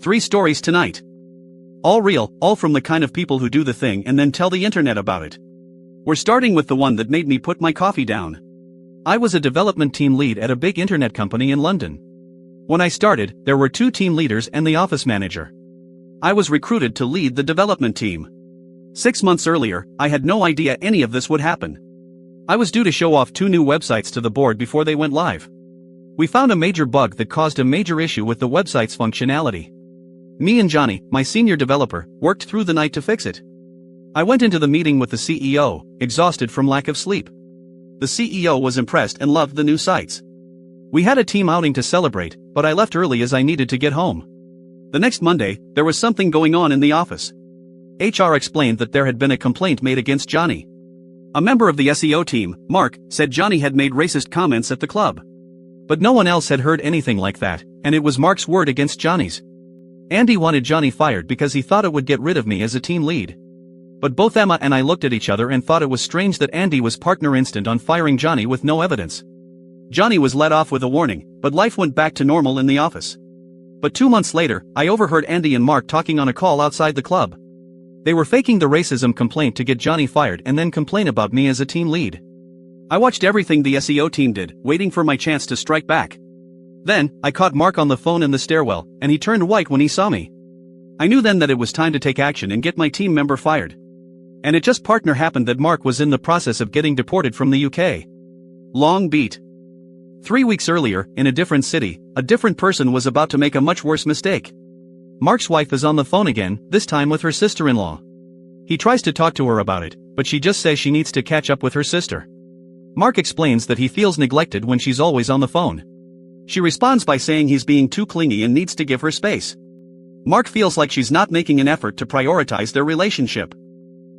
3 stories tonight. All real, all from the kind of people who do the thing and then tell the internet about it. We're starting with the one that made me put my coffee down. I was a development team lead at a big internet company in London. When I started, there were 2 team leaders and the office manager. I was recruited to lead the development team. 6 months earlier, I had no idea any of this would happen. I was due to show off 2 new websites to the board before they went live. We found a major bug that caused a major issue with the website's functionality. Me and Johnny, my senior developer, worked through the night to fix it. I went into the meeting with the CEO, exhausted from lack of sleep. The CEO was impressed and loved the new sites. We had a team outing to celebrate, but I left early as I needed to get home. The next Monday, there was something going on in the office. HR explained that there had been a complaint made against Johnny. A member of the SEO team, Mark, said Johnny had made racist comments at the club. But no one else had heard anything like that, and it was Mark's word against Johnny's. Andy wanted Johnny fired because he thought it would get rid of me as a team lead. But both Emma and I looked at each other and thought it was strange that Andy was partner instant on firing Johnny with no evidence. Johnny was let off with a warning, but life went back to normal in the office. But 2 months later, I overheard Andy and Mark talking on a call outside the club. They were faking the racism complaint to get Johnny fired and then complain about me as a team lead. I watched everything the SEO team did, waiting for my chance to strike back. Then, I caught Mark on the phone in the stairwell, and he turned white when he saw me. I knew then that it was time to take action and get my team member fired. And it just partner happened that Mark was in the process of getting deported from the UK. Long beat. 3 weeks earlier, in a different city, a different person was about to make a much worse mistake. Mark's wife is on the phone again, this time with her sister-in-law. He tries to talk to her about it, but she just says she needs to catch up with her sister. Mark explains that he feels neglected when she's always on the phone. She responds by saying he's being too clingy and needs to give her space. Mark feels like she's not making an effort to prioritize their relationship.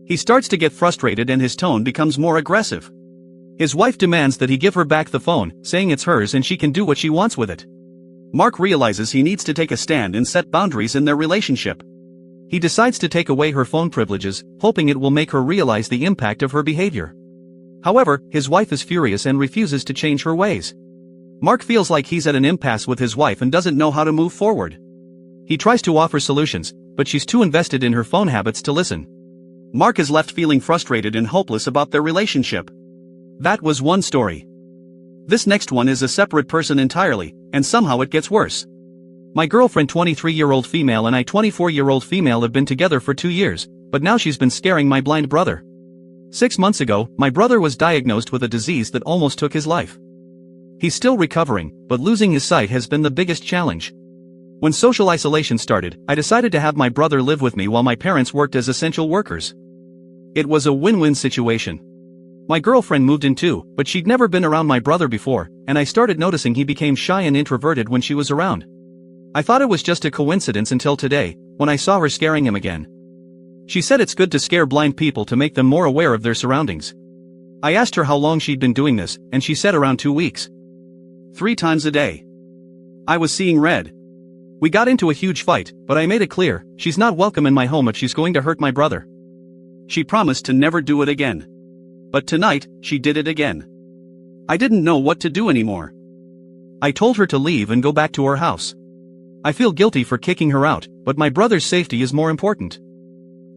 He starts to get frustrated and his tone becomes more aggressive. His wife demands that he give her back the phone, saying it's hers and she can do what she wants with it. Mark realizes he needs to take a stand and set boundaries in their relationship. He decides to take away her phone privileges, hoping it will make her realize the impact of her behavior. However, his wife is furious and refuses to change her ways. Mark feels like he's at an impasse with his wife and doesn't know how to move forward. He tries to offer solutions, but she's too invested in her phone habits to listen. Mark is left feeling frustrated and hopeless about their relationship. That was one story. This next one is a separate person entirely, and somehow it gets worse. My girlfriend 23-year-old female and I 24-year-old female have been together for 2 years, but now she's been scaring my blind brother. 6 months ago, my brother was diagnosed with a disease that almost took his life. He's still recovering, but losing his sight has been the biggest challenge. When social isolation started, I decided to have my brother live with me while my parents worked as essential workers. It was a win-win situation. My girlfriend moved in too, but she'd never been around my brother before, and I started noticing he became shy and introverted when she was around. I thought it was just a coincidence until today, when I saw her scaring him again. She said it's good to scare blind people to make them more aware of their surroundings. I asked her how long she'd been doing this, and she said around 2 weeks. 3 times a day. I was seeing red. We got into a huge fight, but I made it clear, she's not welcome in my home if she's going to hurt my brother. She promised to never do it again. But tonight, she did it again. I didn't know what to do anymore. I told her to leave and go back to her house. I feel guilty for kicking her out, but my brother's safety is more important.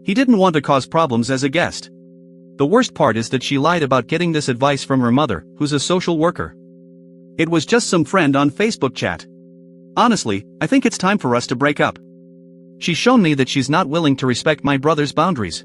He didn't want to cause problems as a guest. The worst part is that she lied about getting this advice from her mother, who's a social worker. It was just some friend on Facebook chat. Honestly, I think it's time for us to break up. She's shown me that she's not willing to respect my brother's boundaries.